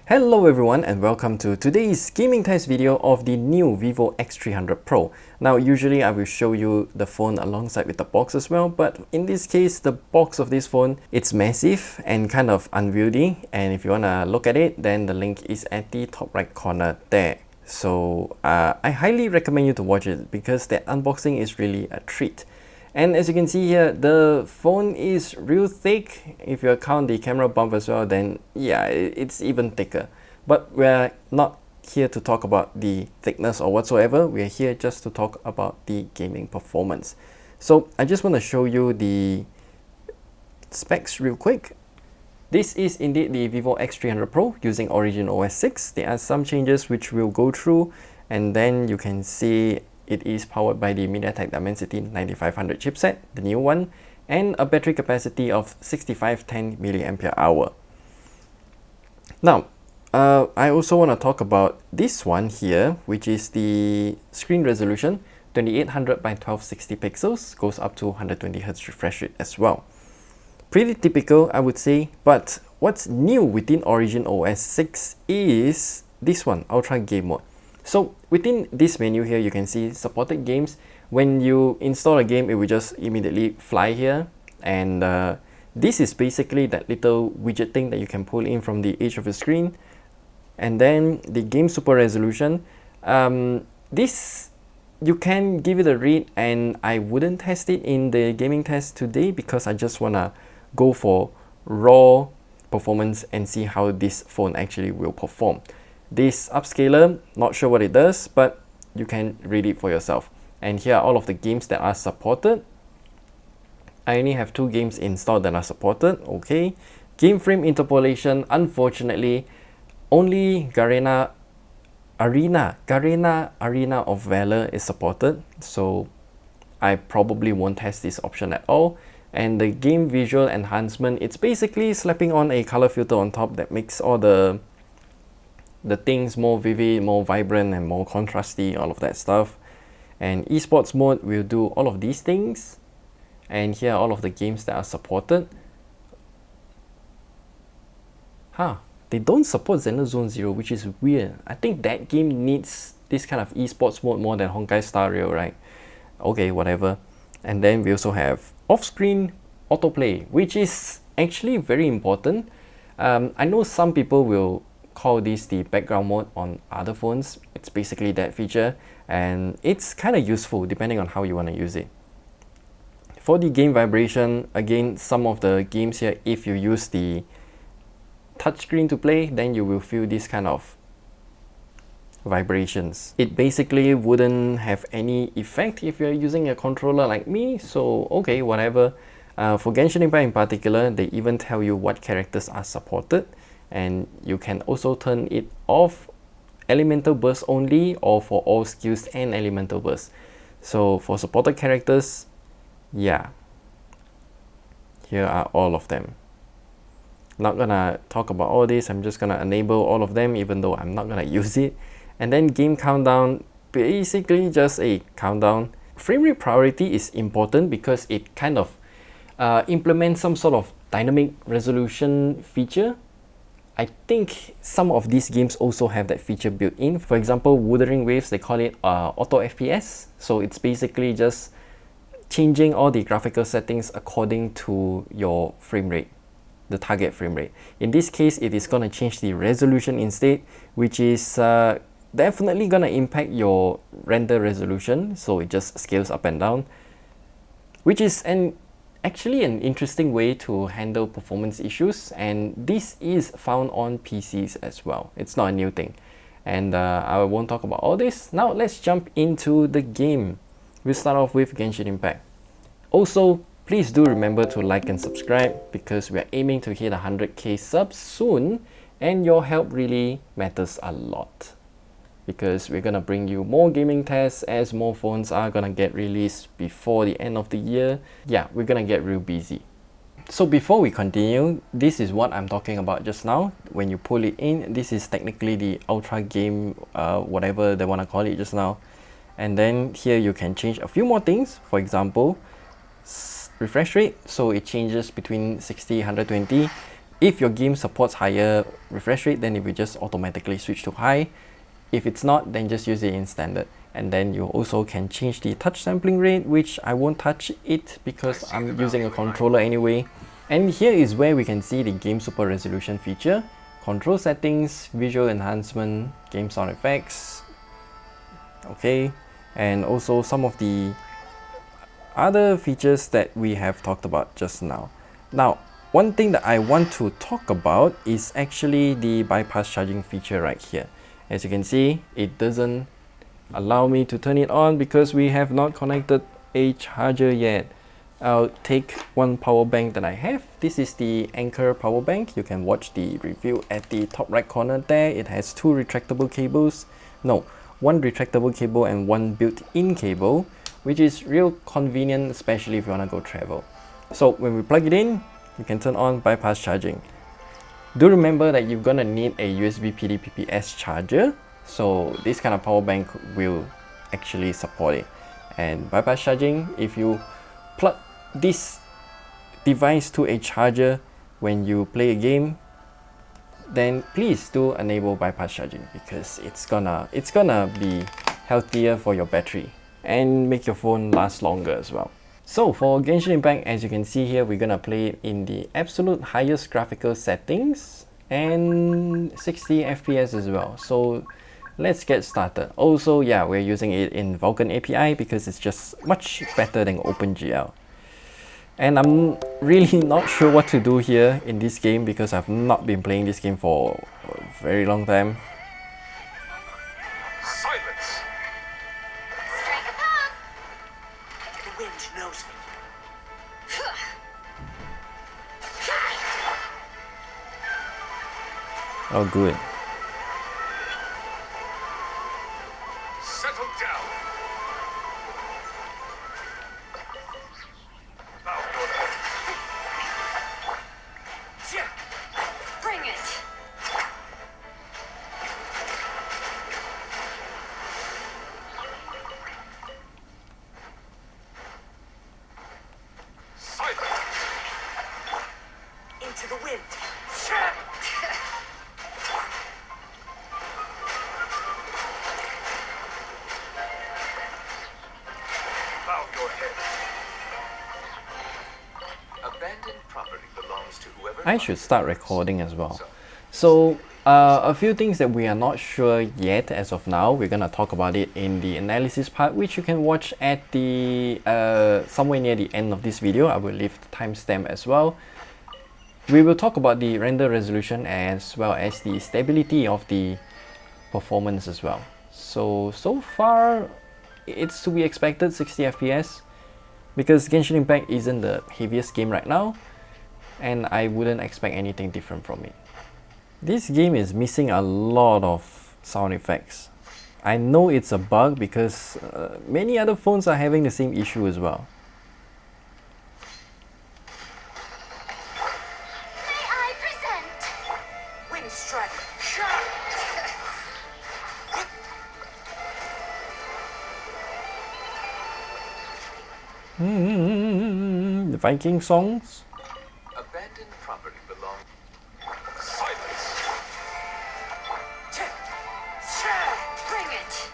Hello everyone and welcome to today's gaming test video of the new Vivo X300 Pro. Now usually I will show you the phone alongside with the box as well, but in this case the box of this phone, it's massive and kind of unwieldy, and if you wanna look at it, then the link is at the top right corner there. So I highly recommend you to watch it because that unboxing is really a treat. And as you can see here, the phone is real thick. If you count the camera bump as well, then yeah, it's even thicker. But we're not here to talk about the thickness or whatsoever. We're here just to talk about the gaming performance. So I just want to show you the specs real quick. This is indeed the Vivo X300 Pro using Origin OS 6. There are some changes which we'll go through, and then you can see it is powered by the MediaTek Dimensity 9500 chipset, the new one, and a battery capacity of 6510 mAh. Now, I also want to talk about this one here, which is the screen resolution, 2800 by 1260 pixels, goes up to 120Hz refresh rate as well. Pretty typical, I would say, but what's new within Origin OS 6 is this one, Ultra Game Mode. So within this menu here, you can see supported games. When you install a game, it will just immediately fly here. And this is basically that little widget thing that you can pull in from the edge of the screen. And then the game super resolution. This, you can give it a read, and I wouldn't test it in the gaming test today because I just want to go for raw performance and see how this phone actually will perform. This upscaler, not sure what it does, but you can read it for yourself. And here are all of the games that are supported. I only have 2 games installed that are supported. Okay. Game frame interpolation, unfortunately, only Garena Arena of Valor is supported. So I probably won't test this option at all. And the game visual enhancement, it's basically slapping on a color filter on top that makes all the things more vivid, more vibrant, and more contrasty, all of that stuff. And esports mode will do all of these things. And here are all of the games that are supported. They don't support Zenless Zone Zero, which is weird. I think that game needs this kind of esports mode more than Honkai Star Rail, right? Okay, whatever. And then we also have off-screen autoplay, which is actually very important. I know some people will call this the background mode on other phones. It's basically that feature, and it's kind of useful depending on how you want to use it. For the game vibration, again, some of the games here, if you use the touchscreen to play, then you will feel this kind of vibrations. It basically wouldn't have any effect if you're using a controller like me, so okay, whatever. For Genshin Impact in particular, they even tell you what characters are supported, and you can also turn it off, elemental burst only, or for all skills and elemental burst. So for supported characters, yeah, here are all of them. Not gonna talk about all this, I'm just gonna enable all of them even though I'm not gonna use it. And then game countdown, basically just a countdown. Frame rate priority is important because it kind of implements some sort of dynamic resolution feature. I think some of these games also have that feature built in. For example, Wuthering Waves, they call it auto FPS. So it's basically just changing all the graphical settings according to your frame rate, the target frame rate. In this case, it is going to change the resolution instead, which is definitely going to impact your render resolution. So it just scales up and down, which is actually an interesting way to handle performance issues, and this is found on PCs as well. It's not a new thing, and I won't talk about all this. Now let's jump into the game. We'll start off with Genshin Impact. Also, please do remember to like and subscribe because we're aiming to hit 100k subs soon, and your help really matters a lot, because we're gonna bring you more gaming tests as more phones are gonna get released before the end of the year. Yeah, we're gonna get real busy. So before we continue, this is what I'm talking about just now. When you pull it in, this is technically the Ultra Game, whatever they wanna call it just now. And then here you can change a few more things. For example, refresh rate, so it changes between 60 120. If your game supports higher refresh rate, then it will just automatically switch to high. If it's not, then just use it in standard. And then you also can change the touch sampling rate, which I won't touch it because I'm using a controller anyway. And here is where we can see the game super resolution feature, control settings, visual enhancement, game sound effects, okay, and also some of the other features that we have talked about just now. Now, one thing that I want to talk about is actually the bypass charging feature right here. As you can see, it doesn't allow me to turn it on because we have not connected a charger yet. I'll take one power bank that I have. This is the Anker power bank. You can watch the review at the top right corner there. It has two retractable cables. No, one retractable cable and one built-in cable, which is real convenient, especially if you want to go travel. So when we plug it in, you can turn on bypass charging. Do remember that you're gonna need a USB PD-PPS charger, so this kind of power bank will actually support it. And bypass charging, if you plug this device to a charger when you play a game, then please do enable bypass charging because it's gonna be healthier for your battery and make your phone last longer as well. So for Genshin Impact, as you can see here, we're gonna play it in the absolute highest graphical settings and 60 FPS as well. So let's get started. Also, yeah, we're using it in Vulkan API because it's just much better than OpenGL. And I'm really not sure what to do here in this game because I've not been playing this game for a very long time. Silence! Strike a pop! The wind knows me. Oh, good. Settle down. Bow your head. Bring it! Silence! Into the wind. Bow your head. Abandoned property belongs to whoever. I should start recording as well. So a few things that we are not sure yet as of now. We're gonna talk about it in the analysis part, which you can watch at the somewhere near the end of this video. I will leave the timestamp as well. We will talk about the render resolution as well as the stability of the performance as well. So far it's to be expected 60 FPS because Genshin Impact isn't the heaviest game right now and I wouldn't expect anything different from it. This game is missing a lot of sound effects. I know it's a bug because many other phones are having the same issue as well. May I present? Wind strike. The Viking songs? Abandoned property belongs. Silence. Bring it!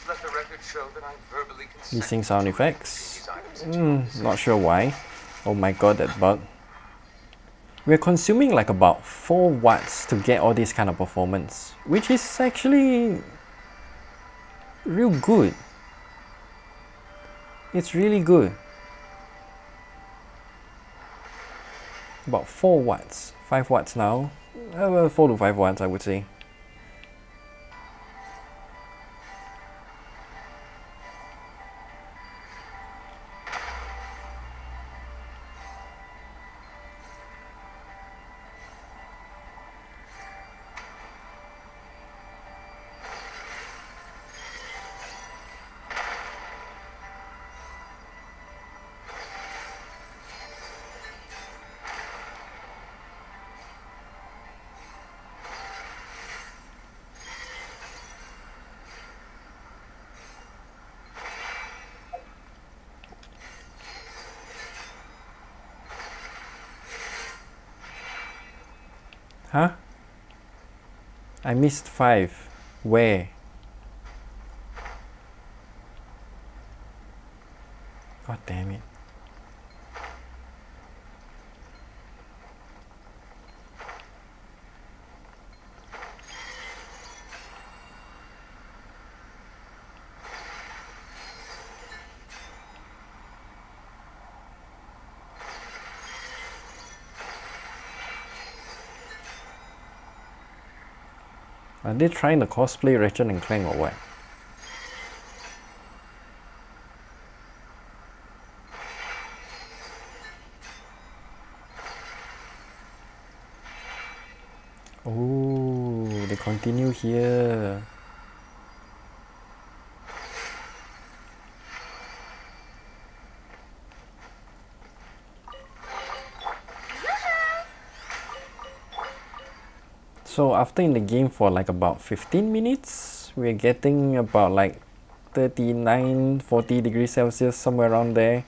Let the record show that I verbally consent. Missing sound effects. These items into my possession. Not sure why. Oh my god, that bug. We're consuming like about 4 watts to get all this kind of performance, which is actually real good. It's really good. About 4 watts, 5 watts now. Well, 4 to 5 watts I would say. Huh? I missed 5. Where? God damn it. Are they trying to cosplay Ratchet and Clank or what? Oh, they continue here. So after in the game for like about 15 minutes, we're getting about like 39-40 degrees Celsius, somewhere around there.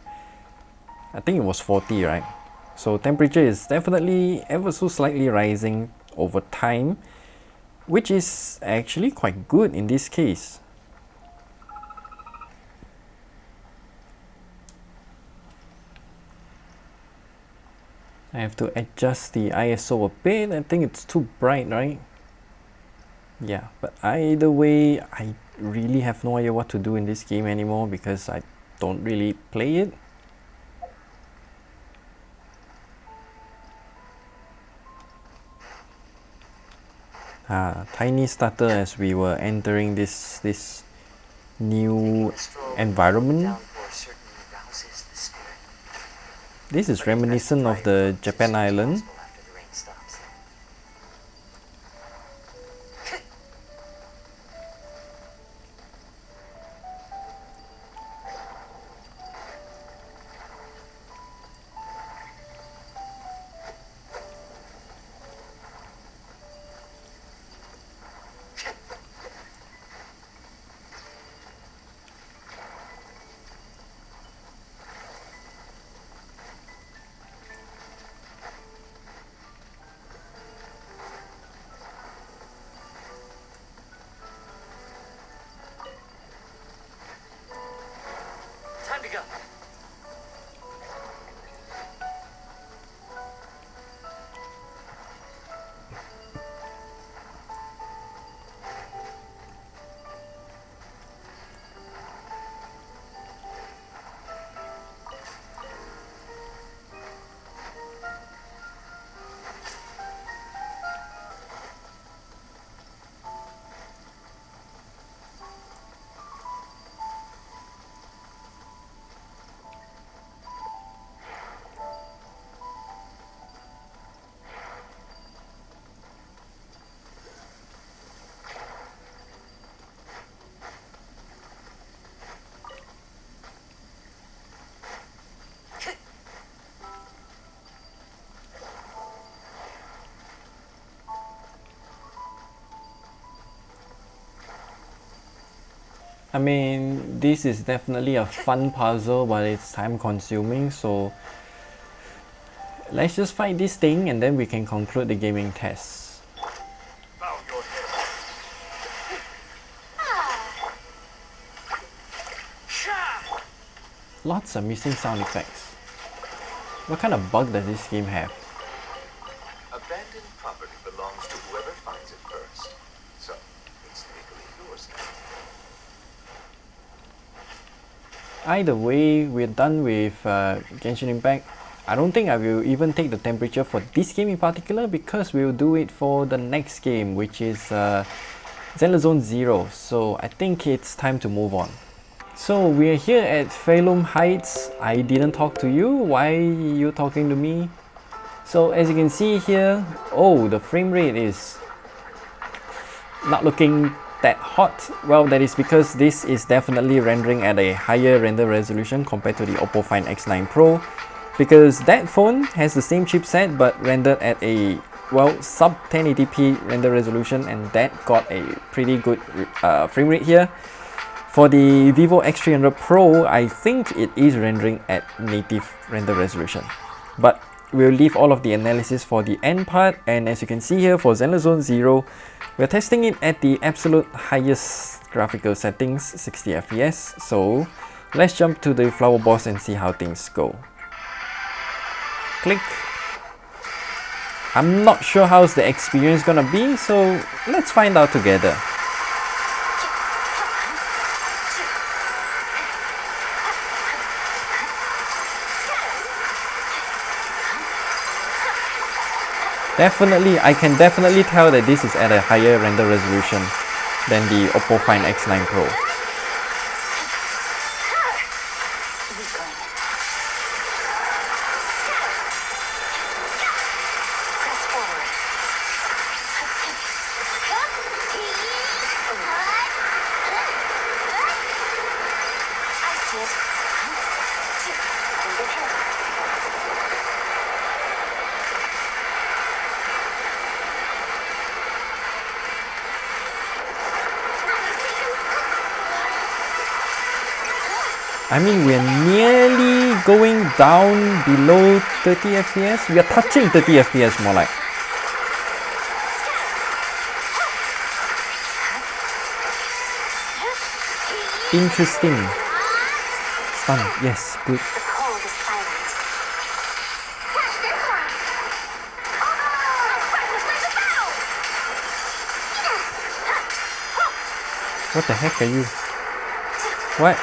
I think it was 40, right? So temperature is definitely ever so slightly rising over time, which is actually quite good in this case. I have to adjust the ISO a bit. I think it's too bright, right? Yeah, but either way, I really have no idea what to do in this game anymore because I don't really play it. Tiny stutter as we were entering this new environment. This is reminiscent of the Japan island. Time to go. I mean, this is definitely a fun puzzle, but it's time consuming, so let's just fight this thing and then we can conclude the gaming test. Bow your head. Lots of missing sound effects. What kind of bug does this game have? Abandoned property belongs to whoever finds it first. So, it's legally yours now. Either way, we're done with Genshin Impact. I don't think I will even take the temperature for this game in particular because we'll do it for the next game, which is Zenless Zone 0. So I think it's time to move on. So we're here at Phalum Heights. I didn't talk to you. Why are you talking to me? So as you can see here, oh, the frame rate is not looking that hot. Well, that is because this is definitely rendering at a higher render resolution compared to the Oppo Find X9 Pro, because that phone has the same chipset but rendered at a, well, sub 1080p render resolution, and that got a pretty good frame rate here. For the Vivo X300 Pro, I think it is rendering at native render resolution, but we'll leave all of the analysis for the end part, and as you can see here for Zenless Zone 0, we're testing it at the absolute highest graphical settings, 60 FPS. So let's jump to the flower boss and see how things go. Click. I'm not sure how's the experience gonna be, so let's find out together. Definitely, I can definitely tell that this is at a higher render resolution than the Oppo Find X9 Pro. I mean, we're nearly going down below 30 FPS. We are touching 30 FPS more like. Interesting. Stun, yes, good. What the heck are you? What?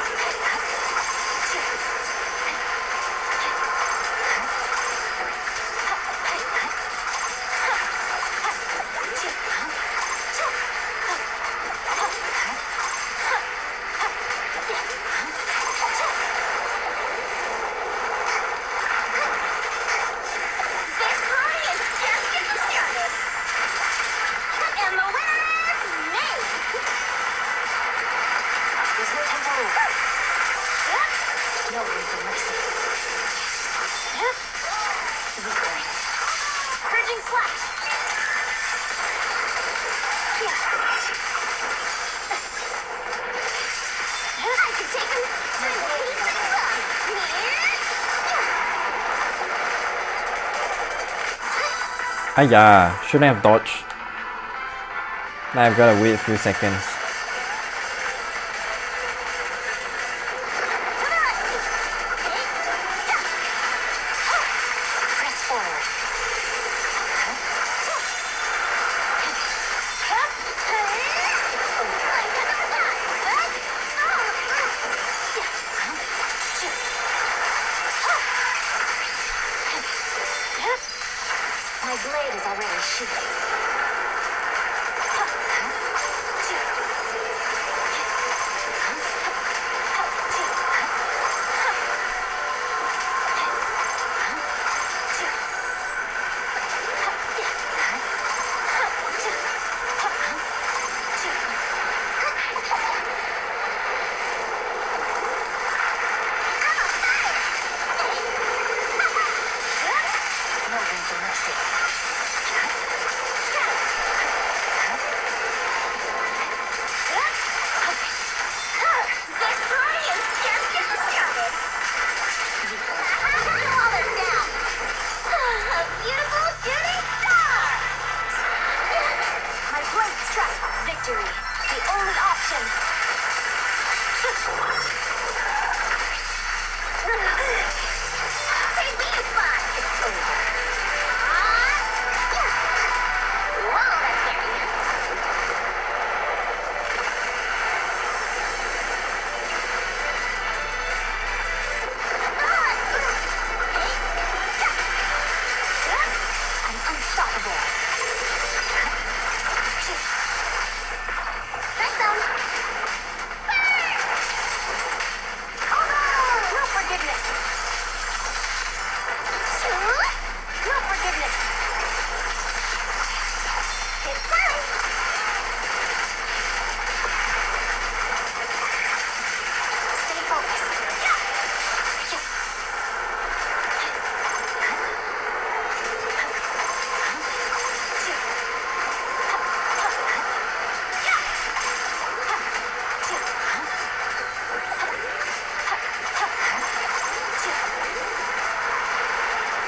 Ayah, shouldn't have dodged. Now I've gotta wait a few seconds. My blade is already shooting.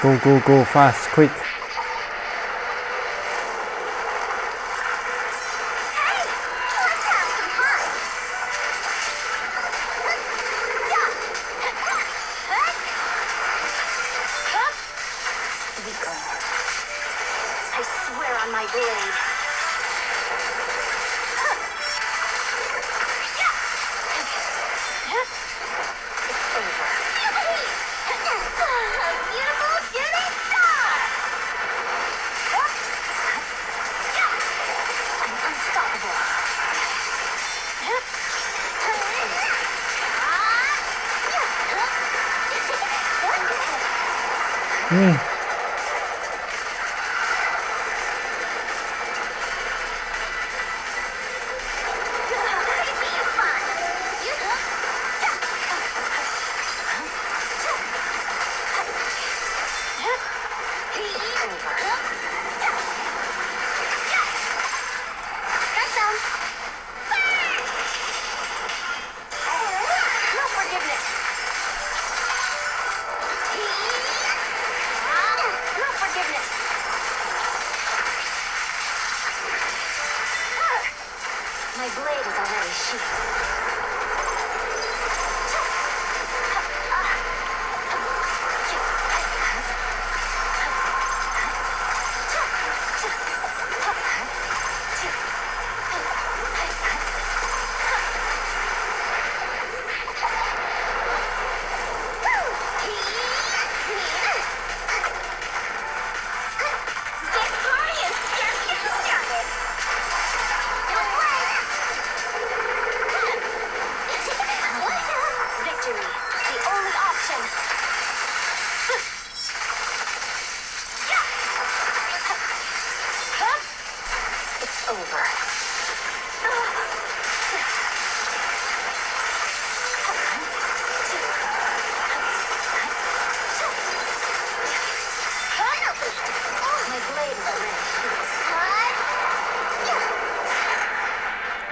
Go, go, go, fast, quick. I swear on my blade. It's over. A beautiful shooting star! I'm unstoppable. No forgiveness. No forgiveness. My blade is already sheathed. Victory, the only option. It's over. My blade is already.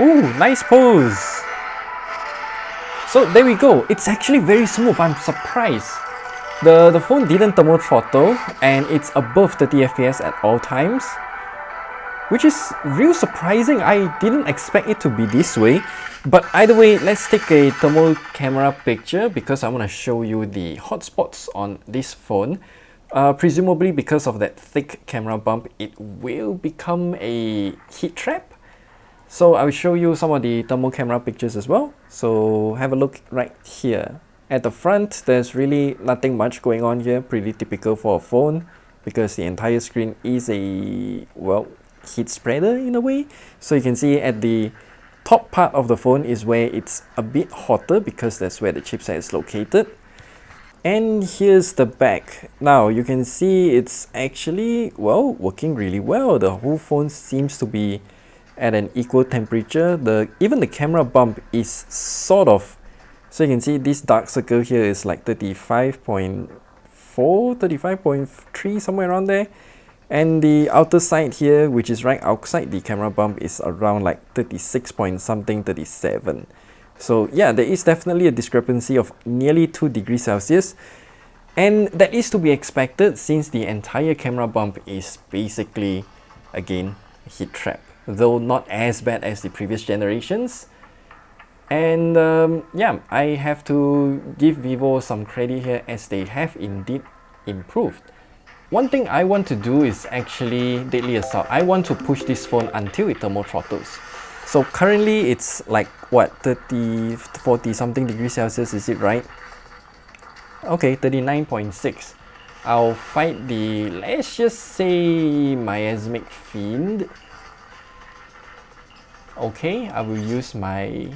Ooh, nice pose. So there we go. It's actually very smooth. I'm surprised. The phone didn't thermal throttle and it's above 30 FPS at all times, which is real surprising. I didn't expect it to be this way. But either way, let's take a thermal camera picture because I want to show you the hotspots on this phone. Presumably because of that thick camera bump, it will become a heat trap. So I will show you some of the thermal camera pictures as well. So have a look right here. At the front, there's really nothing much going on here. Pretty typical for a phone because the entire screen is a, well, heat spreader in a way. So you can see at the top part of the phone is where it's a bit hotter because that's where the chipset is located. And here's the back. Now you can see it's actually, well, working really well. The whole phone seems to be at an equal temperature. Even the camera bump is sort of, so you can see this dark circle here is like 35.4, 35.3, somewhere around there. And the outer side here, which is right outside the camera bump, is around like 36 point something, 37. So yeah, there is definitely a discrepancy of nearly 2 degrees Celsius. And that is to be expected since the entire camera bump is basically, again, a heat trap. Though not as bad as the previous generations. And yeah, I have to give Vivo some credit here as they have indeed improved. One thing I want to do is actually deadly assault. I want to push this phone until it thermal throttles. So currently it's like what, 30, 40 something degrees Celsius, is it right? Okay, 39.6. I'll fight the, let's just say, miasmic fiend. Okay, I will use my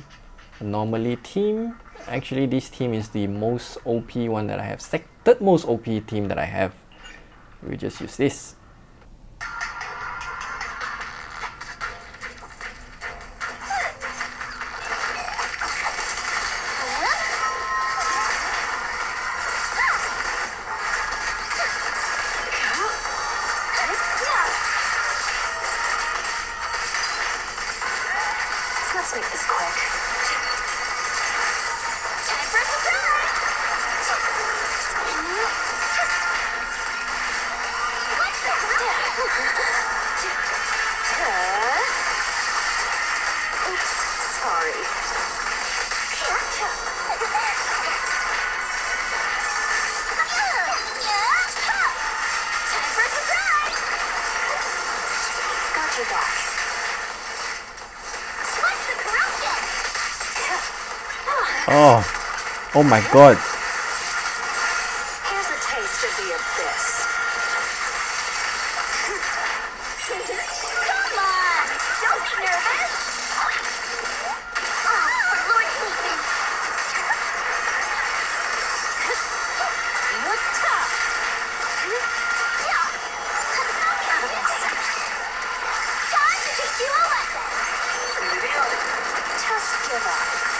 anomaly team. Actually, this team is the most OP one that I have. Third most OP team that I have. We just use this. Let's make this quick. Time for a surprise! your back. What's the corruption? Oh my god. Here's a taste of the abyss. Come on! Don't be nervous! Oh, for Lord's sake! Look tough! Out of my sight. Time to teach you a lesson! Just give up.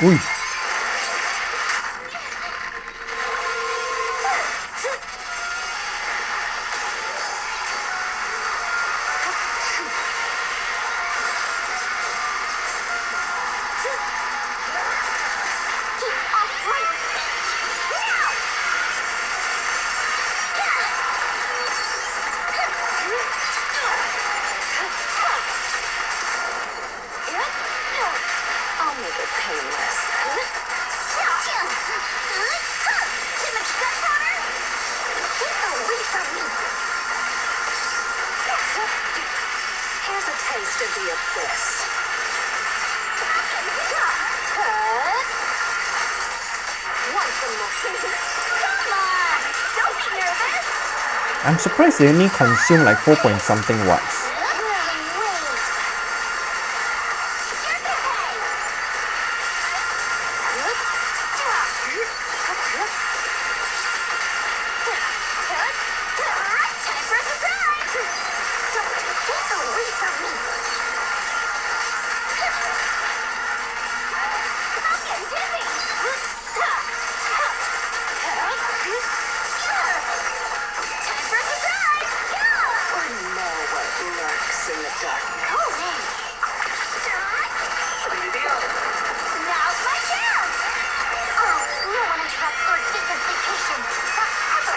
Ui. I'll make it painless. Too much gunpowder? Get away from me! Here's a taste of the abyss. Once more. Come on! Don't be nervous! I'm surprised they only consume like 4 point something watts. Wuthering Waves. Time for a surprise! Don't get away from me! I'm getting dizzy! Time for a surprise! I know what lurks in the darkness. Go away! Now's my chance! Oh, no one interrupts Lord Jacob vacation forever!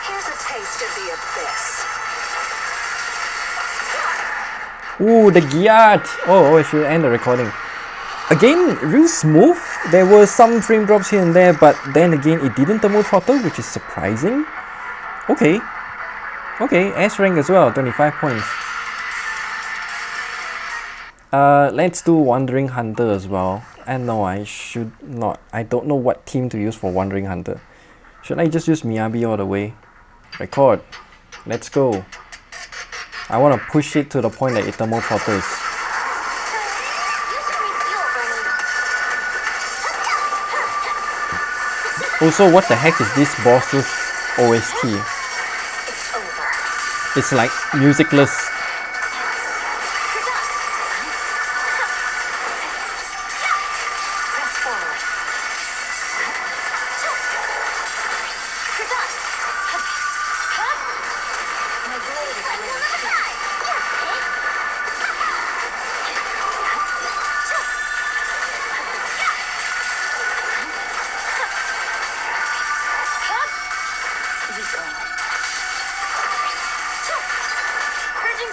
Here's a taste of the abyss. Ooh, the Giat! Oh, I should end the recording. Again, real smooth. There were some frame drops here and there, but then again, it didn't thermal throttle, which is surprising. Okay. Okay, S rank as well, 25 points. Let's do Wandering Hunter as well. And no, I should not. I don't know what team to use for Wandering Hunter. Should I just use Miyabi all the way? Record. Let's go. I want to push it to the point that it thermal throttles. Also, what the heck is this boss's OST? It's over. It's like musicless. Press forward. My blade is Purging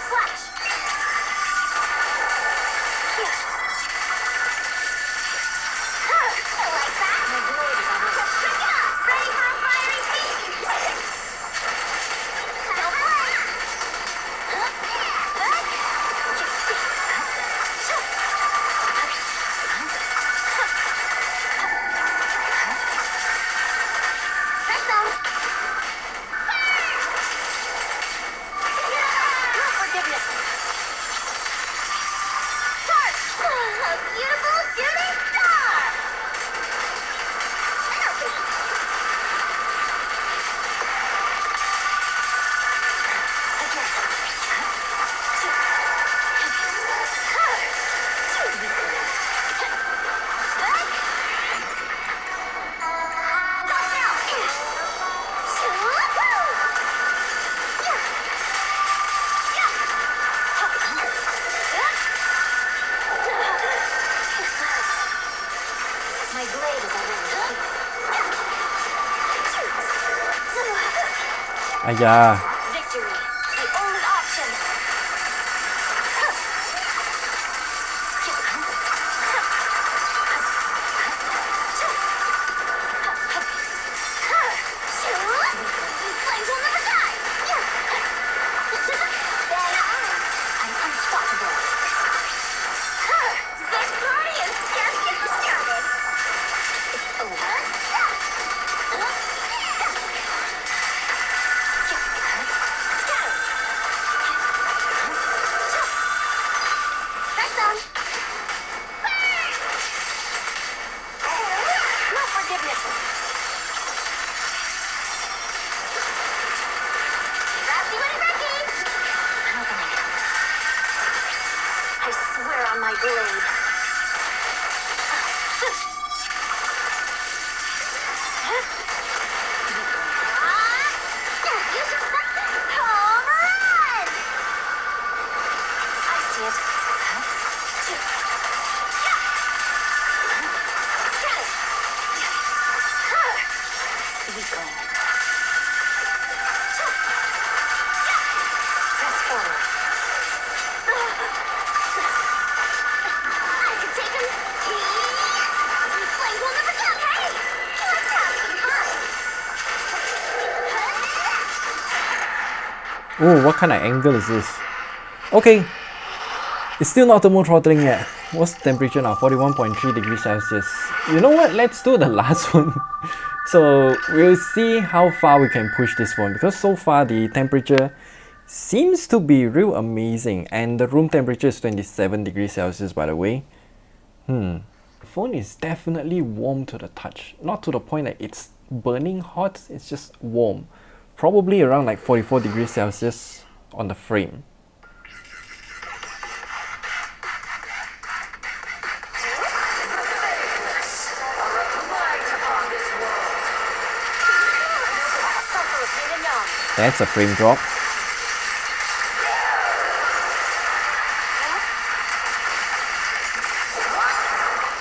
Aya. Victory, the only option. Flames will never die. Then I'm unstoppable. This party is just getting started. It's over. That's done. No forgiveness. Rasty when ready. I swear on my blade. You should home run! I see it. Weakling. Press forward. I can take him. Flames will never come. Hey! Let's have some fun. Oh, what kind of angle is this? Okay, it's still not thermal throttling yet. What's the temperature now? 41.3 degrees Celsius. You know what? Let's do the last one. So we'll see how far we can push this phone, because so far the temperature seems to be real amazing, and the room temperature is 27 degrees Celsius, by the way. The phone is definitely warm to the touch. Not to the point that it's burning hot, it's just warm. Probably around like 44 degrees Celsius on the frame. That's a frame drop.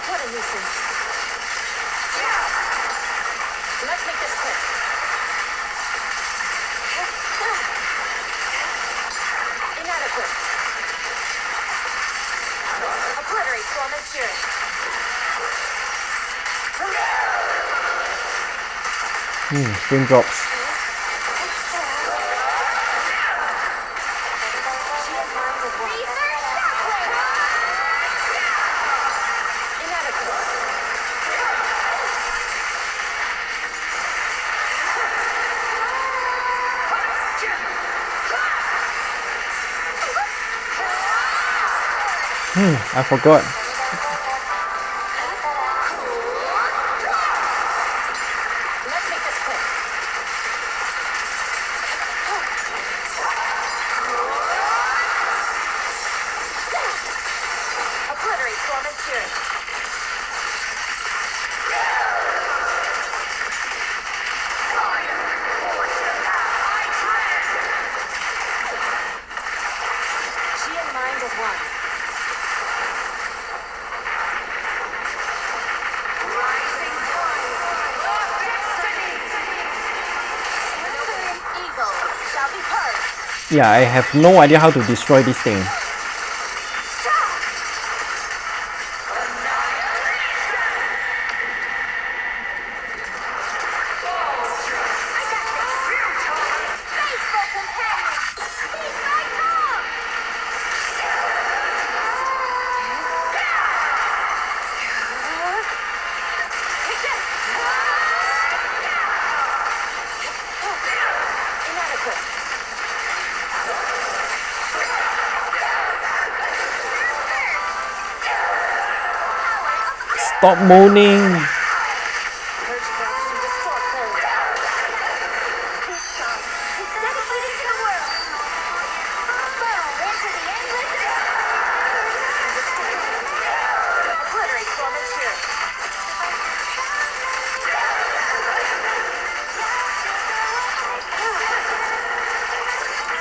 What a nuisance. Let's make this quick. Inadequate. Obliterate storm and fury. Frame drops. I forgot. Let's make this quick. Obliterate storm and fury. She and mind as one. Evil shall be purged. Yeah, I have no idea how to destroy this thing. Faithful companion, be my mom. Inadequate. Stop moaning. Purge craft to restore clarity. This song is dedicated to the world. Burrow into the endless. Obliterate storm and fury.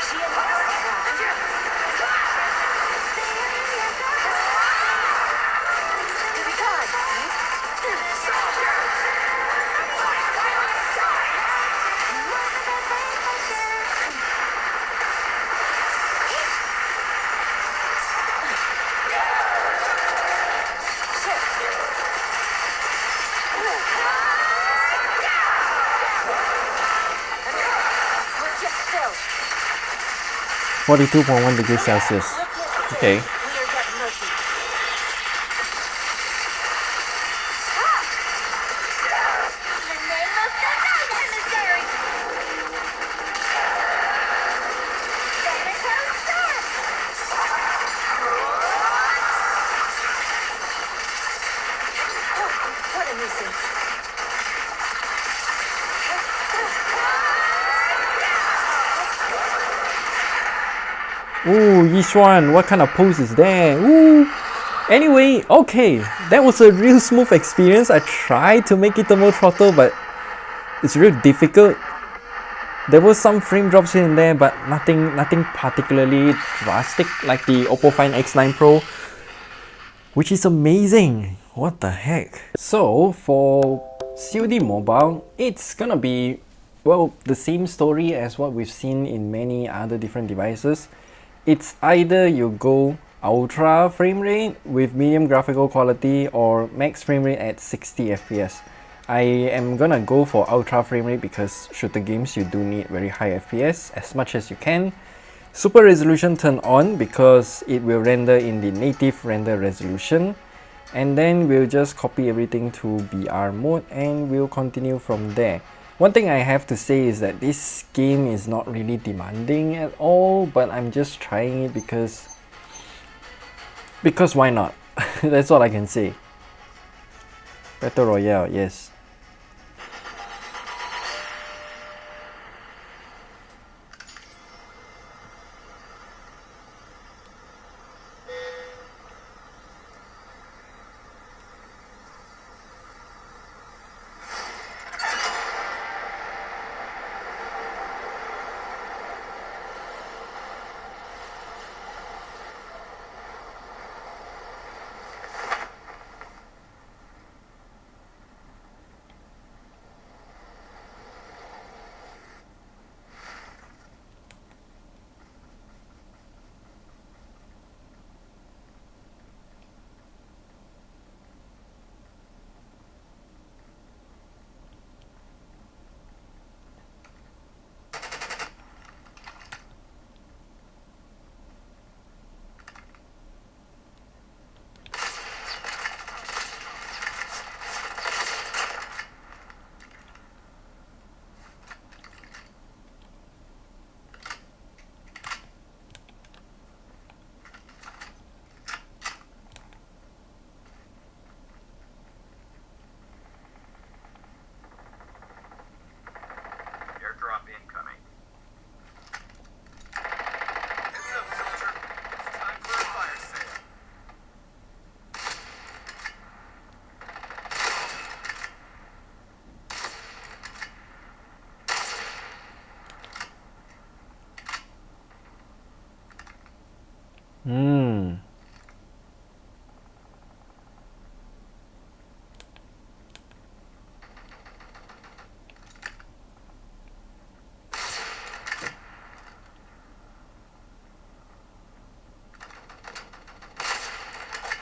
She and mind as one. To be gone. 42.1 degrees Celsius. Okay. We are getting mercy. In the name of the night emissary. Thanatos Sun. What a nuisance. Ooh, Yishuan, what kind of pose is that? Ooh. Anyway, okay, that was a real smooth experience. I tried to make it thermal throttle, but it's real difficult. There was some frame drops here and there, but nothing particularly drastic like the Oppo Find X9 Pro, which is amazing. What the heck? So for COD Mobile, it's gonna be, well, the same story as what we've seen in many other different devices. It's either you go ultra frame rate with medium graphical quality or max frame rate at 60 FPS. I am gonna go for ultra frame rate because shooter games you do need very high FPS as much as you can. Super resolution turn on because it will render in the native render resolution, and then we'll just copy everything to BR mode and we'll continue from there. One thing I have to say is that this game is not really demanding at all, but I'm just trying it because why not? That's all I can say. Battle Royale, yes. Airdrop incoming. Heads up, soldier. It's time for a fire sale.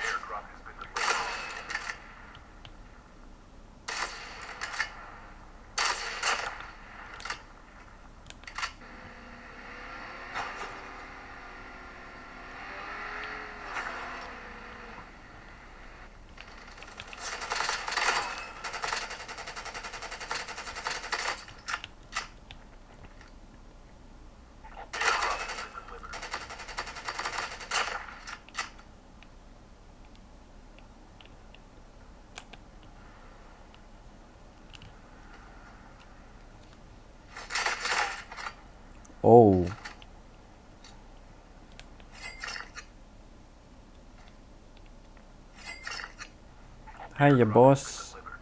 Airdrop has been delivered. Airdrop has been delivered. Oh. Hiya, boss. Delivered.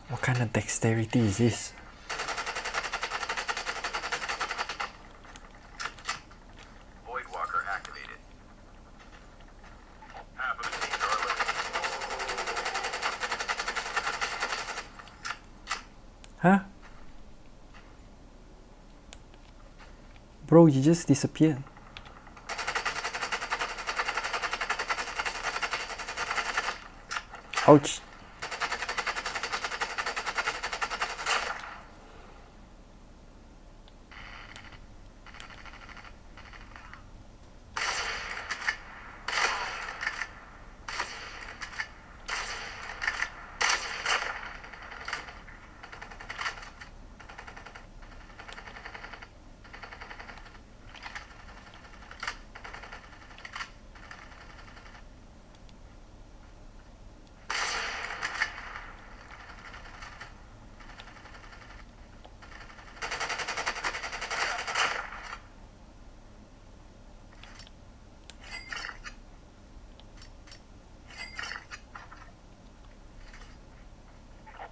What kind of dexterity is this? Void Walker activated. Half of the teams are eliminated. Huh? Bro, you just disappeared. Ouch.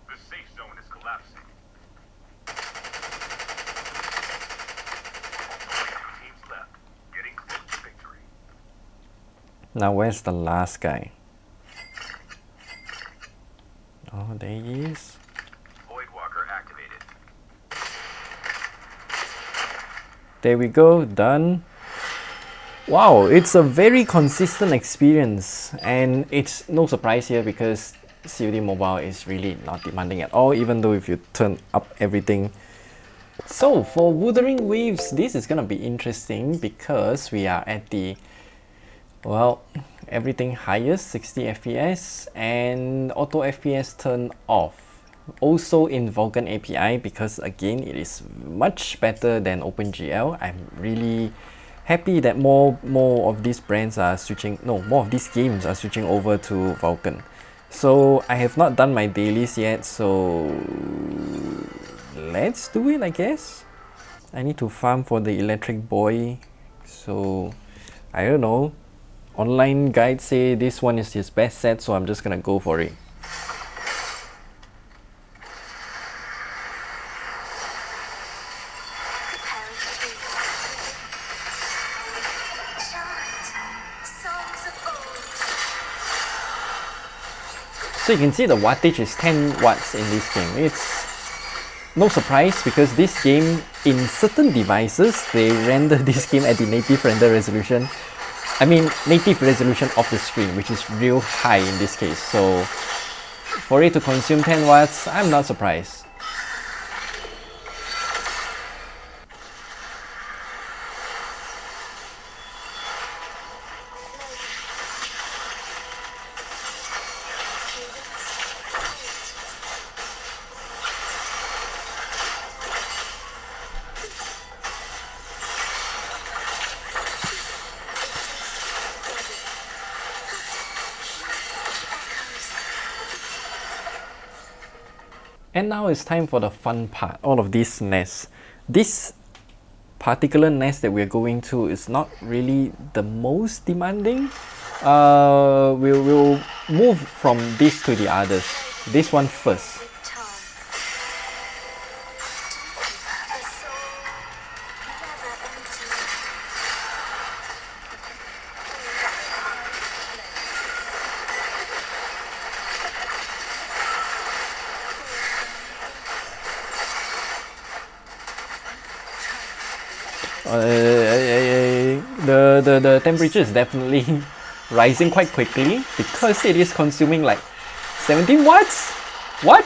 The safe zone is collapsing. Only 2 teams left. Getting close to victory. Now where's the last guy? Oh, there he is. Void Walker activated. There we go, done. Wow, it's a very consistent experience, and it's no surprise here because COD Mobile is really not demanding at all, even though if you turn up everything. So for Wuthering Waves, this is gonna be interesting because we are at the, well, everything highest 60 FPS and auto FPS turn off. Also in Vulkan API because again it is much better than OpenGL. I'm really happy that more of these brands are switching, no, more of these games are switching over to Vulkan. So I have not done my dailies yet, so let's do it, I guess. I need to farm for the electric boy, so I don't know. Online guides say this one is his best set, so I'm just gonna go for it. Preparing for the chant songs of old. So you can see the wattage is 10 watts in this game. It's no surprise because this game, in certain devices, they render this game at the native render resolution. I mean, native resolution of the screen, which is real high in this case. So for it to consume 10 watts, I'm not surprised. And now it's time for the fun part, all of these nests. This particular nest that we're going to is not really the most demanding. We'll move from this to the others. This one first. Time. The soul never empty. The temperature is definitely rising quite quickly because it is consuming like 17 watts? What?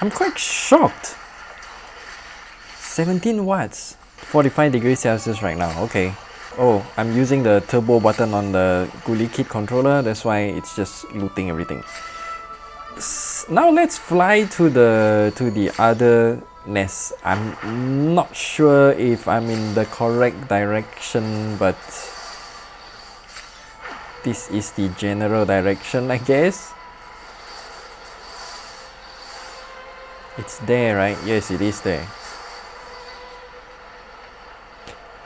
I'm quite shocked. 17 watts, 45 degrees Celsius right now. Okay. Oh, I'm using the turbo button on the Guli Kit controller. That's why it's just looting everything. Now let's fly to the other nest. I'm not sure if I'm in the correct direction, but this is the general direction, I guess. It's there, right? Yes, it is there.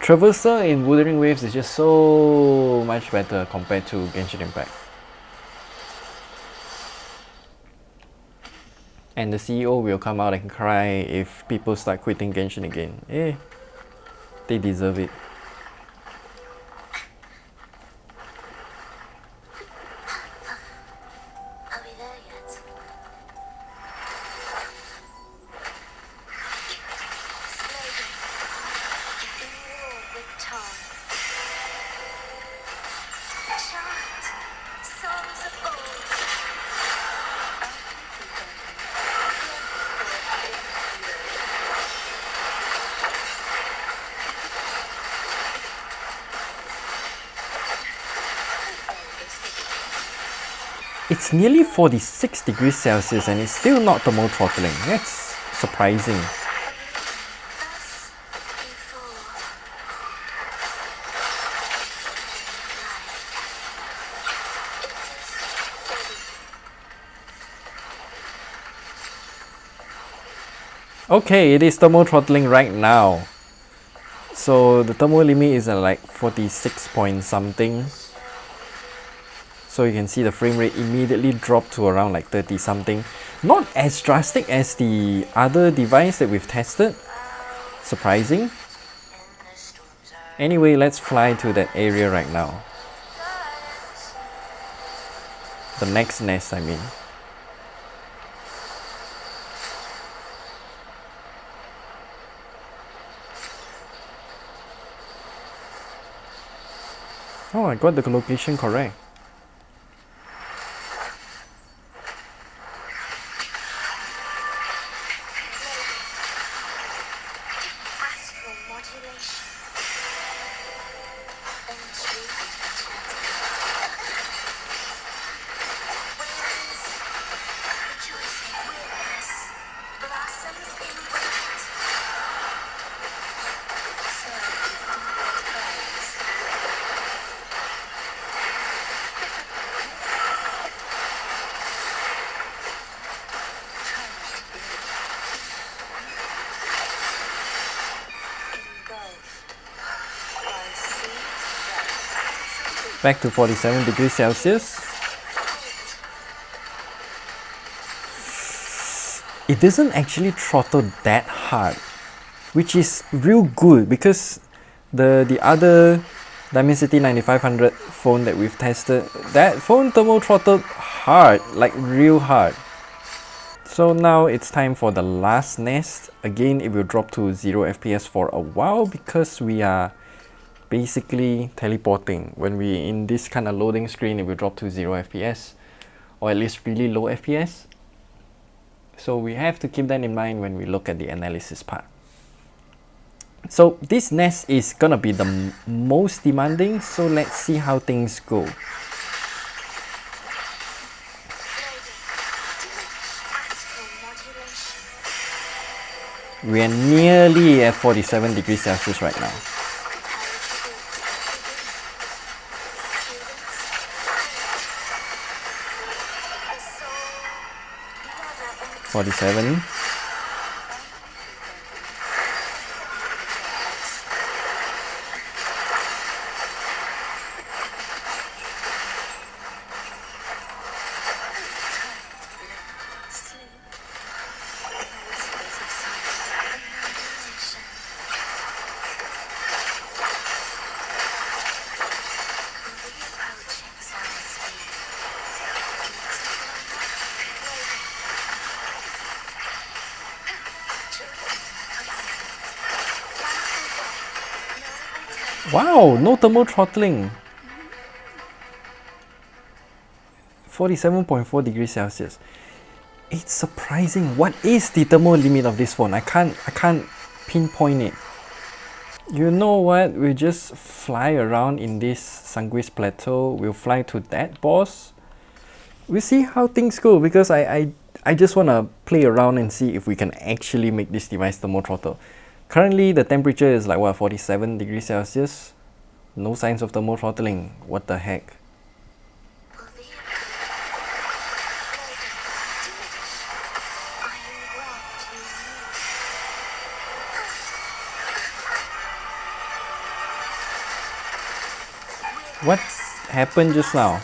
Traversal in Wuthering Waves is just so much better compared to Genshin Impact. And the CEO will come out and cry if people start quitting Genshin again. Eh, they deserve it. it's nearly 46 degrees Celsius and it's still not thermal throttling. That's surprising. Okay, it is thermal throttling right now. So the thermal limit is at like 46 point something. So you can see the frame rate immediately dropped to around like 30 something. Not as drastic as the other device that we've tested. Surprising. Anyway, let's fly to that area right now. The next nest, I mean. Oh, I got the location correct. Back to 47 degrees Celsius. It doesn't actually throttle that hard, which is real good because the other Dimensity 9500 phone that we've tested, that phone thermal throttled hard, like real hard. So now it's time for the last nest. Again, it will drop to 0 FPS for a while because we are basically teleporting. When we in this kind of loading screen, it will drop to 0 FPS or at least really low FPS. So we have to keep that in mind when we look at the analysis part. So this nest is gonna be the most demanding, so let's see how things go. We are nearly at 47 degrees Celsius right now. 47. Wow, no thermal throttling. 47.4 degrees Celsius. It's surprising. What is the thermal limit of this phone? I can't pinpoint it. You know what? We'll just fly around in this Sanguis Plateau. We'll fly to that boss. We'll see how things go because I just want to play around and see if we can actually make this device thermal throttle. Currently, the temperature is like what, 47 degrees Celsius? No signs of thermal throttling. What the heck? What happened just now?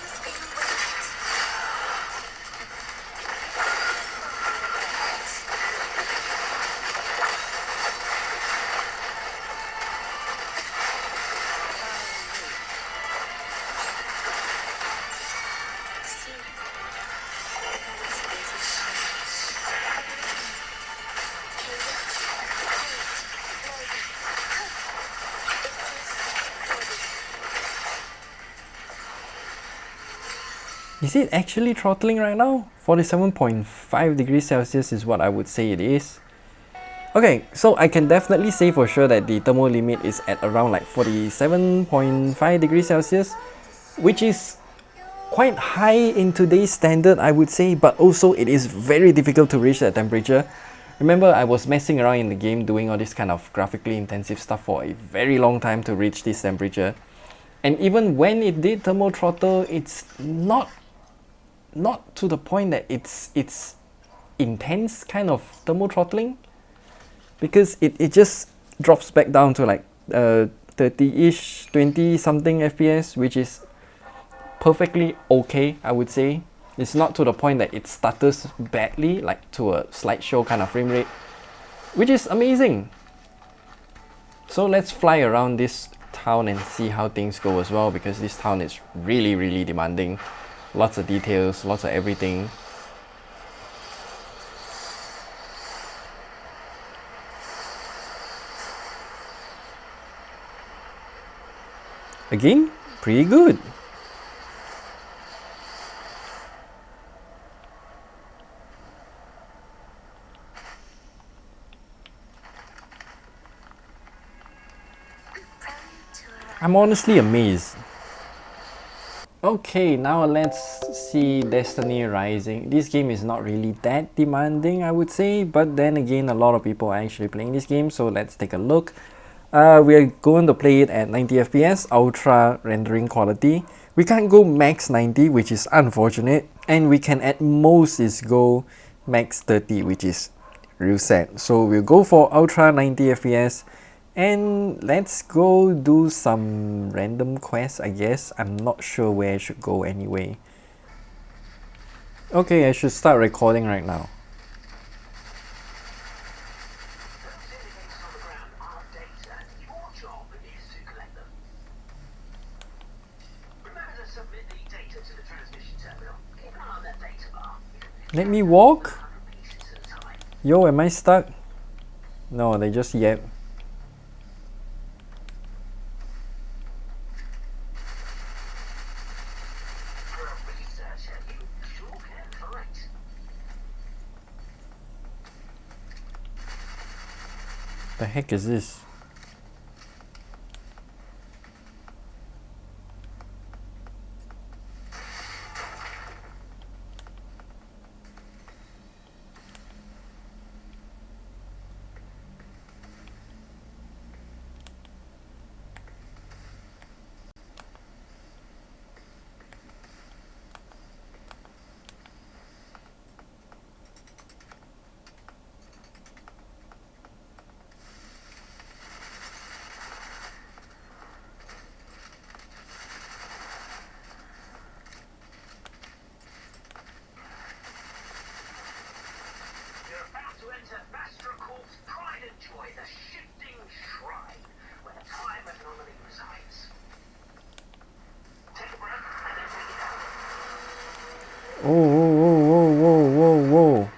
Is it actually throttling right now? 47.5 degrees Celsius is what I would say it is. Okay, so I can definitely say for sure that the thermal limit is at around like 47.5 degrees Celsius, which is quite high in today's standard, I would say, but also it is very difficult to reach that temperature. Remember, I was messing around in the game doing all this kind of graphically intensive stuff for a very long time to reach this temperature. And even when it did thermal throttle, it's not to the point that it's intense kind of thermal throttling, because it just drops back down to like 30-ish, 20 something FPS, which is perfectly okay, I would say. It's not to the point that it stutters badly, like to a slideshow kind of frame rate, which is amazing. So let's fly around this town and see how things go as well, because this town is really demanding. Lots of details, lots of everything. Again, pretty good. I'm honestly amazed. Okay, now let's see Destiny Rising. This game is not really that demanding, I would say, but then again, a lot of people are actually playing this game, so let's take a look. We are going to play it at 90 FPS, ultra rendering quality. We can't go max 90, which is unfortunate, and we can at most is go max 30, which is real sad. So we'll go for ultra 90 FPS. And let's go do some random quests, I guess. I'm not sure where I should go anyway. Okay, I should start recording right now. Let me walk? Yo, am I stuck? No, they just yap. The heck is this? Oh, whoa.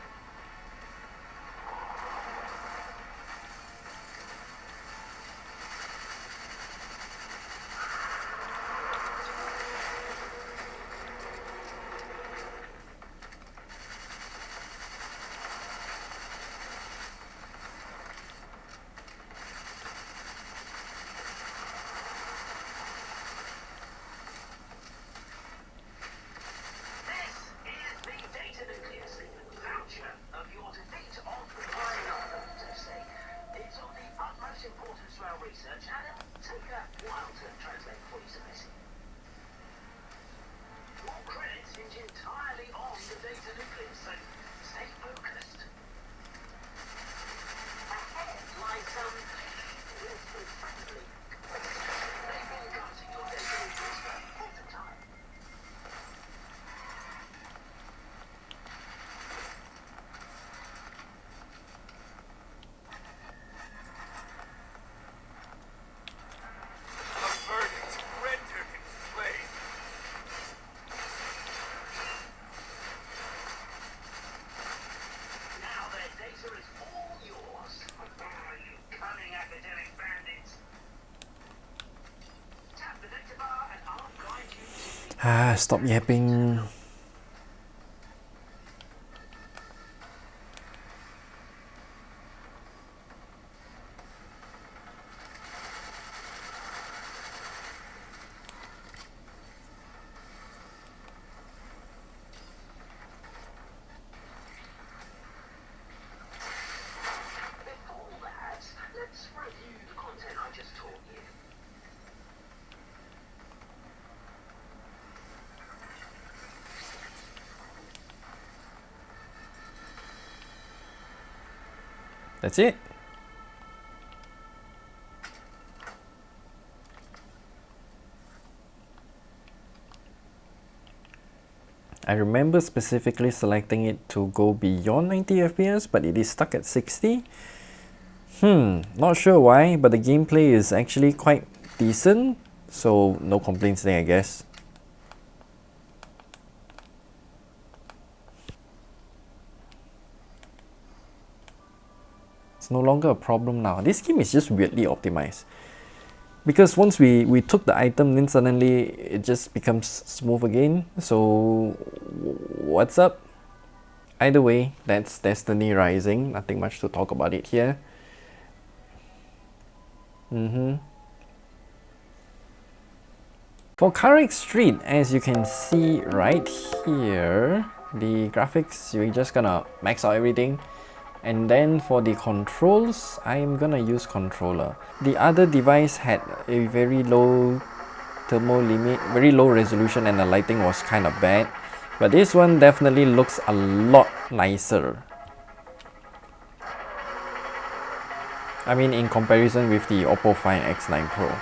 Stop yapping. That's it. I remember specifically selecting it to go beyond 90 FPS, but it is stuck at 60. Not sure why, but the gameplay is actually quite decent, so no complaints there, I guess. It's no longer a problem now. This game is just weirdly optimized. Because once we took the item, then suddenly it just becomes smooth again. So what's up? Either way, that's Destiny Rising. Nothing much to talk about it here. For CarX Street, as you can see right here, the graphics, you're just gonna max out everything. And then for the controls, I'm gonna use controller. The other device had a very low thermal limit, very low resolution, and the lighting was kind of bad. But this one definitely looks a lot nicer. I mean, in comparison with the Oppo Find X9 Pro.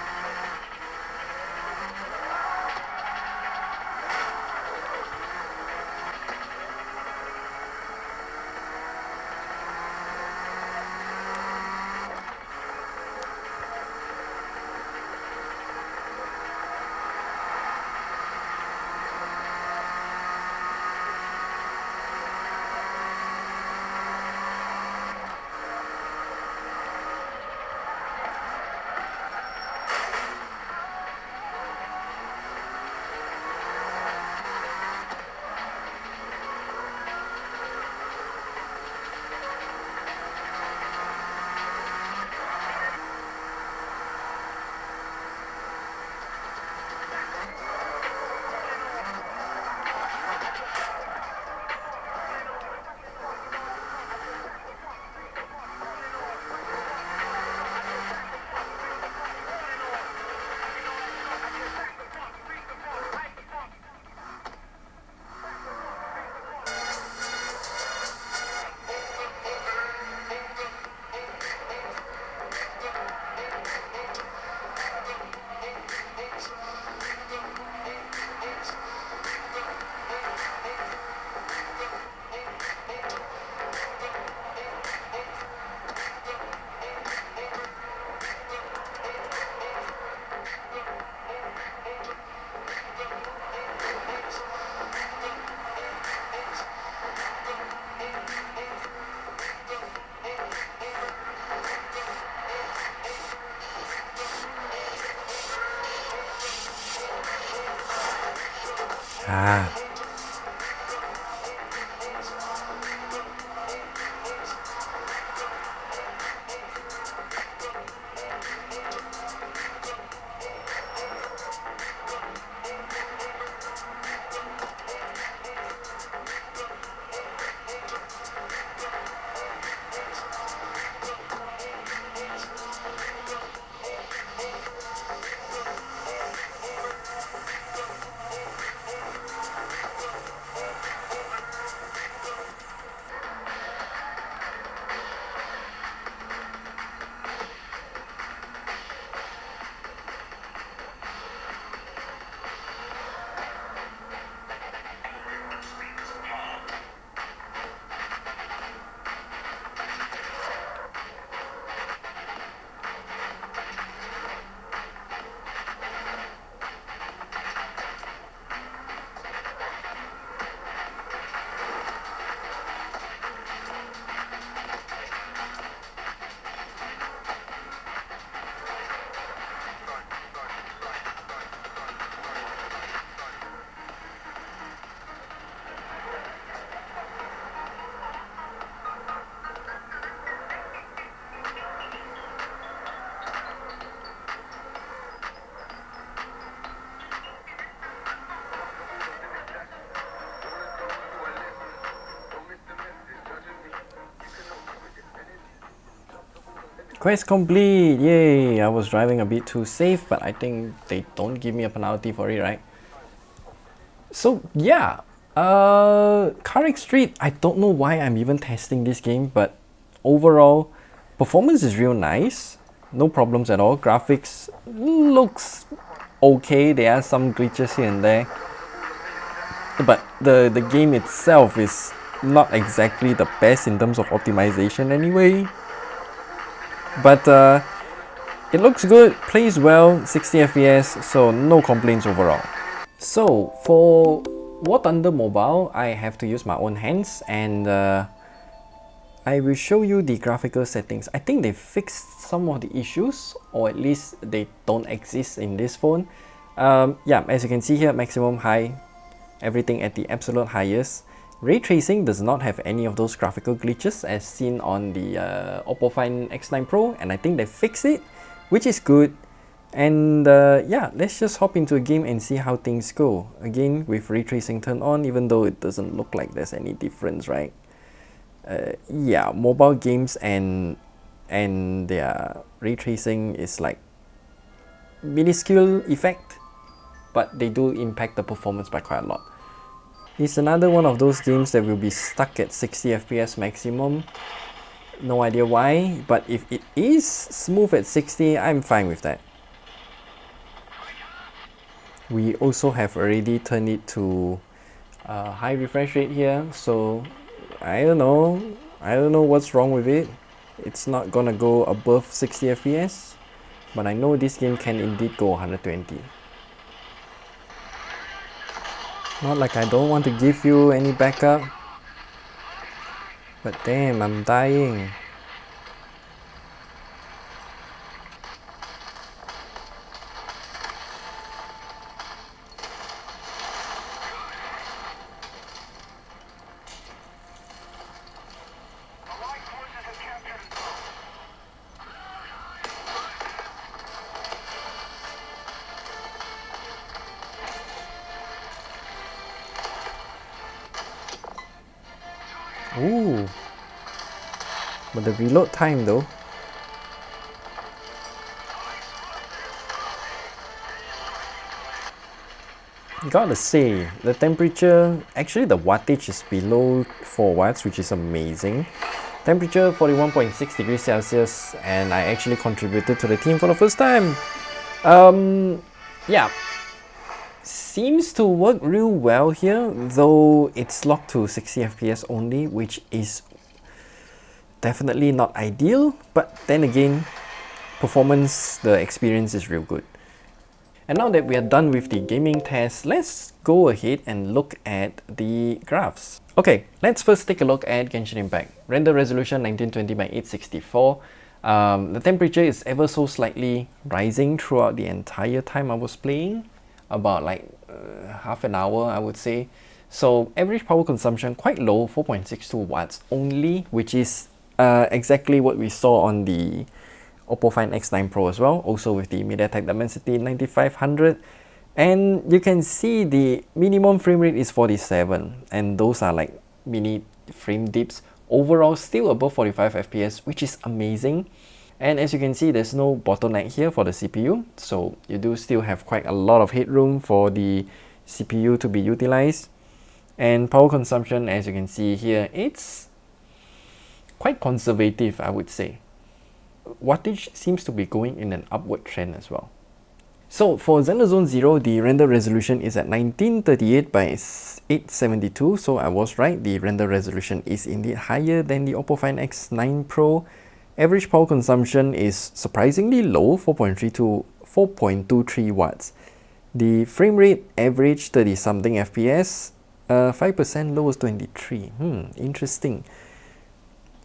Ah. Quest complete! Yay! I was driving a bit too safe, but I think they don't give me a penalty for it, right? So yeah, CarX Street, I don't know why I'm even testing this game, but overall, Performance is real nice, no problems at all. Graphics looks okay, there are some glitches here and there, but the game itself is not exactly the best in terms of optimization anyway. But it looks good, plays well, 60 FPS, so no complaints overall. So for War Thunder Mobile, I have to use my own hands, and I will show you the graphical settings. I think they fixed some of the issues, or at least they don't exist in this phone. Yeah, as you can see here, maximum high, everything at the absolute highest. Ray tracing does not have any of those graphical glitches as seen on the Oppo Find X9 Pro, and I think they fixed it, which is good. And yeah, let's just hop into a game and see how things go. Again, with ray tracing turned on, even though it doesn't look like there's any difference, right? Yeah, mobile games and their ray tracing is like minuscule effect, but they do impact the performance by quite a lot. It's another one of those games that will be stuck at 60 FPS maximum. No idea why, but if it is smooth at 60, I'm fine with that. We also have already turned it to high refresh rate here, so I don't know what's wrong with it. It's not gonna go above 60 FPS, but I know this game can indeed go 120. Not like I don't want to give you any backup, but damn, I'm dying. Ooh, but the reload time though. Gotta say, the temperature, actually the wattage is below 4 watts, which is amazing. Temperature 41.6 degrees Celsius, and I actually contributed to the team for the first time. Yeah, seems to work real well here, though it's locked to 60 FPS only, which is definitely not ideal, but then again, performance, the experience is real good. And now that we are done with the gaming test, let's go ahead and look at the graphs. Okay, let's first take a look at Genshin Impact. Render resolution 1920 by 864. The temperature is ever so slightly rising throughout the entire time I was playing, about like half an hour I would say. So average power consumption quite low, 4.62 watts only, which is exactly what we saw on the Oppo Find X9 Pro as well, also with the MediaTek Dimensity 9500. And you can see the minimum frame rate is 47, and those are like mini frame dips. Overall still above 45 FPS, which is amazing. And as you can see, there's no bottleneck here for the CPU, so you do still have quite a lot of headroom for the CPU to be utilized. And power consumption, as you can see here, it's quite conservative, I would say. Wattage seems to be going in an upward trend as well. So for Zenless Zone 0, the render resolution is at 1938 by 872, so I was right, the render resolution is indeed higher than the Oppo Find X9 Pro. Average power consumption is surprisingly low, 4.23 watts. The frame rate average 30 something FPS, 5% lowest 23. Interesting.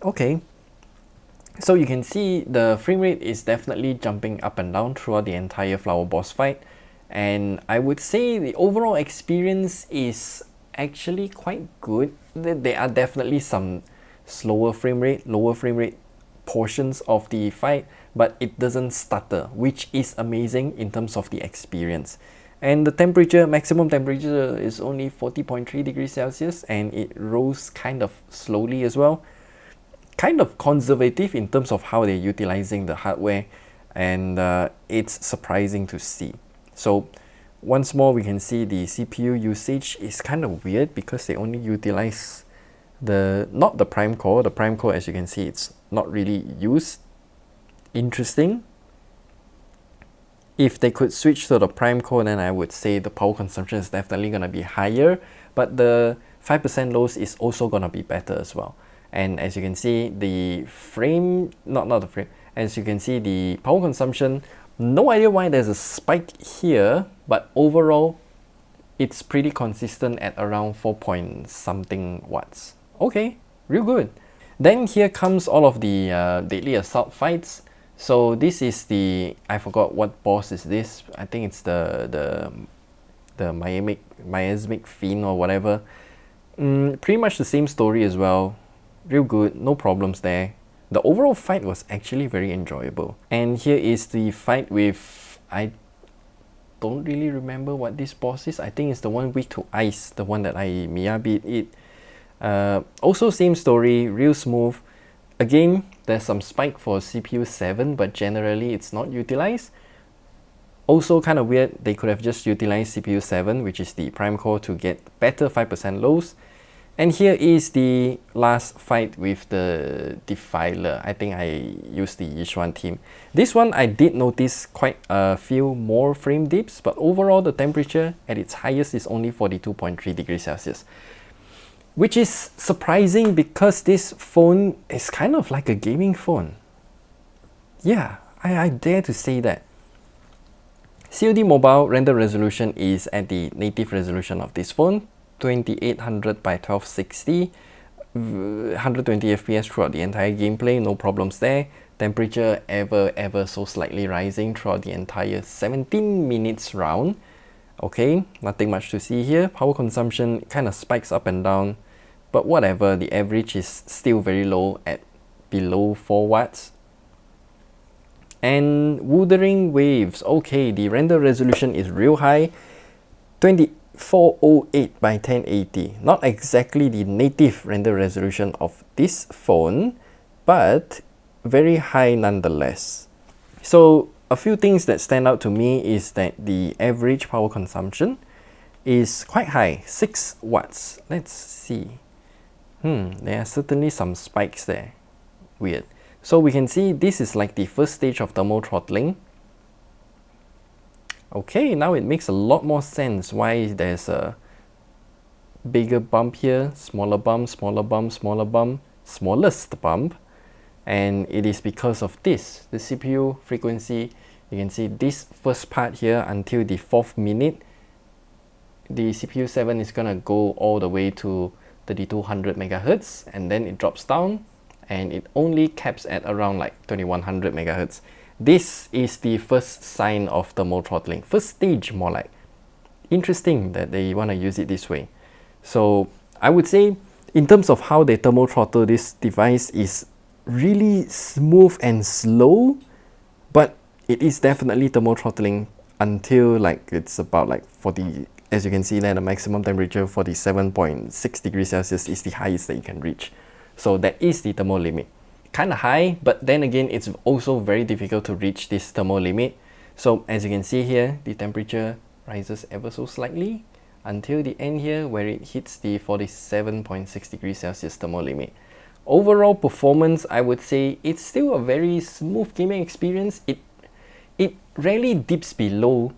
Okay. So you can see the frame rate is definitely jumping up and down throughout the entire flower boss fight, and I would say the overall experience is actually quite good. There are definitely some lower frame rate portions of the fight, but it doesn't stutter, which is amazing in terms of the experience. And the temperature, maximum temperature is only 40.3 degrees Celsius, and it rose kind of slowly as well. Kind of conservative in terms of how they're utilizing the hardware, and it's surprising to see. So once more, we can see the CPU usage is kind of weird because they only utilize not the prime core. The prime core, as you can see, it's not really used. Interesting. If they could switch to the prime core, then I would say the power consumption is definitely gonna be higher, but the 5% lows is also gonna be better as well. And as you can see, the frame, not the frame, as you can see, the power consumption, no idea why there's a spike here, but overall, it's pretty consistent at around 4 point something watts. Okay, real good. Then here comes all of the deadly assault fights. So this is the, I forgot what boss is this. I think it's the miasmic fiend or whatever. Pretty much the same story as well. Real good, no problems there. The overall fight was actually very enjoyable. And here is the fight with, I don't really remember what this boss is. I think it's the one weak to ice, the one that I Miyabi'd it. Also same story, real smooth. Again, there's some spike for CPU 7, but generally it's not utilized. Also kind of weird, they could have just utilized CPU 7, which is the prime core, to get better 5% lows. And here is the last fight with the Defiler. I think I used the Yishuan team. This one I did notice quite a few more frame dips, but overall the temperature at its highest is only 42.3 degrees Celsius. Which is surprising because this phone is kind of like a gaming phone. Yeah, I dare to say that. COD Mobile render resolution is at the native resolution of this phone, 2800 by 1260, 120 FPS throughout the entire gameplay, no problems there. Temperature ever so slightly rising throughout the entire 17 minutes round. Okay, nothing much to see here. Power consumption kind of spikes up and down, but whatever, the average is still very low at below 4 watts. And Wuthering Waves, okay, the render resolution is real high, 2408 by 1080. Not exactly the native render resolution of this phone, but very high nonetheless. So a few things that stand out to me is that the average power consumption is quite high, 6 watts. Let's see. There are certainly some spikes there. Weird. So we can see this is like the first stage of thermal throttling. Okay, now it makes a lot more sense why there's a bigger bump here, smaller bump, smaller bump, smaller bump, smallest bump. And it is because of this, the CPU frequency. You can see this first part here until the 4th minute, the CPU 7 is gonna go all the way to 3200 megahertz, and then it drops down and it only caps at around like 2100 megahertz. This is the first sign of thermal throttling, first stage more like. Interesting that they want to use it this way. So I would say in terms of how they thermal throttle this device is really smooth and slow, but it is definitely thermal throttling until like it's about like 40, as you can see there, the maximum temperature 47.6 degrees Celsius is the highest that you can reach. So that is the thermal limit. Kind of high, but then again, it's also very difficult to reach this thermal limit. So as you can see here, the temperature rises ever so slightly until the end here where it hits the 47.6 degrees Celsius thermal limit. Overall performance, I would say it's still a very smooth gaming experience. It rarely dips below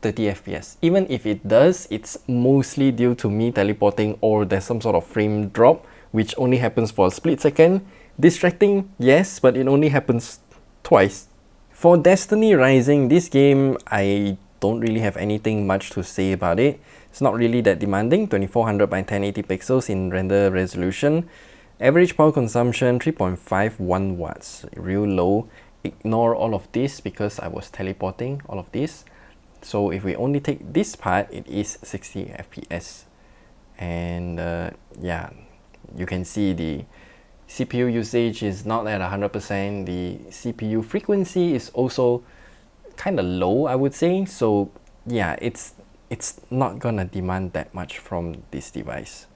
30 FPS. Even if it does, it's mostly due to me teleporting or there's some sort of frame drop, which only happens for a split second. Distracting, yes, but it only happens twice. For Destiny Rising, this game, I don't really have anything much to say about it. It's not really that demanding, 2400 by 1080 pixels in render resolution. Average power consumption, 3.51 watts, real low. Ignore all of this because I was teleporting all of this. So if we only take this part, it is 60 FPS. And yeah, you can see the CPU usage is not at 100%. The CPU frequency is also kind of low, I would say. So yeah, it's not gonna demand that much from this device.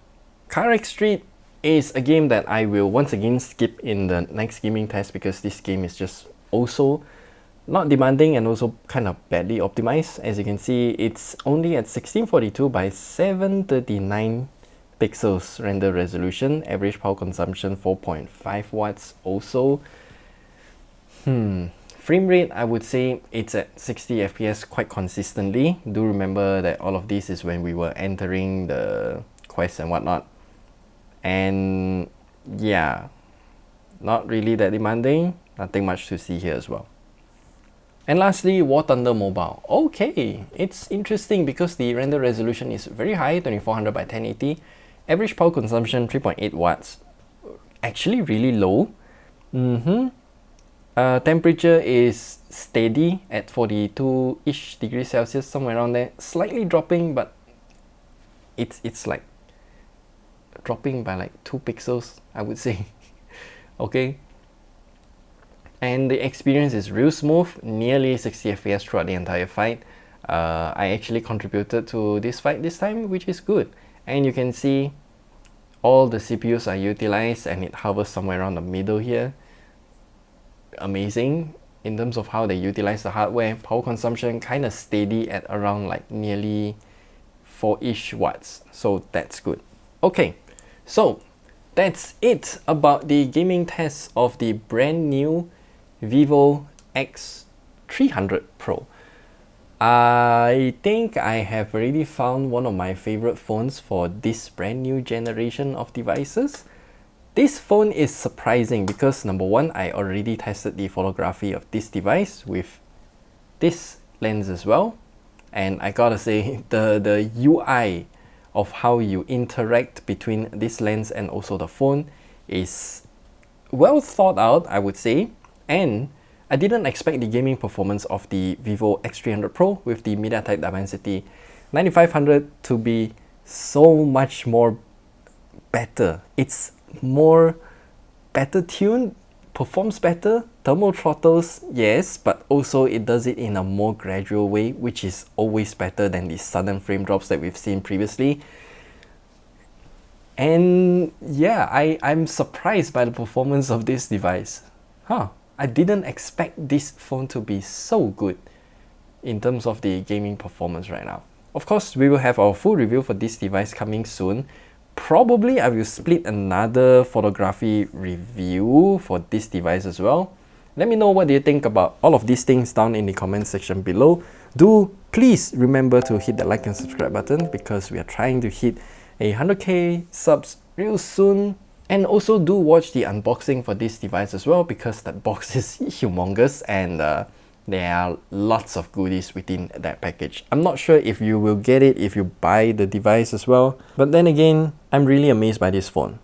CarX Street is a game that I will once again skip in the next gaming test because this game is just also not demanding and also kind of badly optimized. As you can see, it's only at 1642 by 739 pixels render resolution, average power consumption 4.5 watts also. Frame rate, I would say it's at 60 FPS quite consistently. Do remember that all of this is when we were entering the quest and whatnot. And yeah, not really that demanding, nothing much to see here as well. And lastly, War Thunder Mobile. Okay, it's interesting because the render resolution is very high, 2400 by 1080. Average power consumption 3.8 watts. Actually really low. Temperature is steady at 42-ish degrees Celsius, somewhere around there. Slightly dropping, but it's like dropping by like 2 pixels, I would say. Okay. And the experience is real smooth, nearly 60 FPS throughout the entire fight. I actually contributed to this fight this time, which is good. And you can see all the CPUs are utilized and it hovers somewhere around the middle here. Amazing in terms of how they utilize the hardware. Power consumption kind of steady at around like nearly 4-ish watts. So that's good. Okay, so that's it about the gaming test of the brand new Vivo X300 Pro. I think I have already found one of my favorite phones for this brand new generation of devices. This phone is surprising because number one, I already tested the photography of this device with this lens as well. And I gotta say, the UI of how you interact between this lens and also the phone is well thought out, I would say. And I didn't expect the gaming performance of the Vivo X300 Pro with the MediaTek Dimensity 9500 to be so much more better. It's more better tuned, performs better, thermal throttles, yes, but also it does it in a more gradual way, which is always better than the sudden frame drops that we've seen previously. And yeah, I'm surprised by the performance of this device. I didn't expect this phone to be so good in terms of the gaming performance right now. Of course, we will have our full review for this device coming soon. Probably I will split another photography review for this device as well. Let me know what you think about all of these things down in the comment section below. Do please remember to hit the like and subscribe button because we are trying to hit 100k subs real soon. And also do watch the unboxing for this device as well because that box is humongous and there are lots of goodies within that package. I'm not sure if you will get it if you buy the device as well. But then again, I'm really amazed by this phone.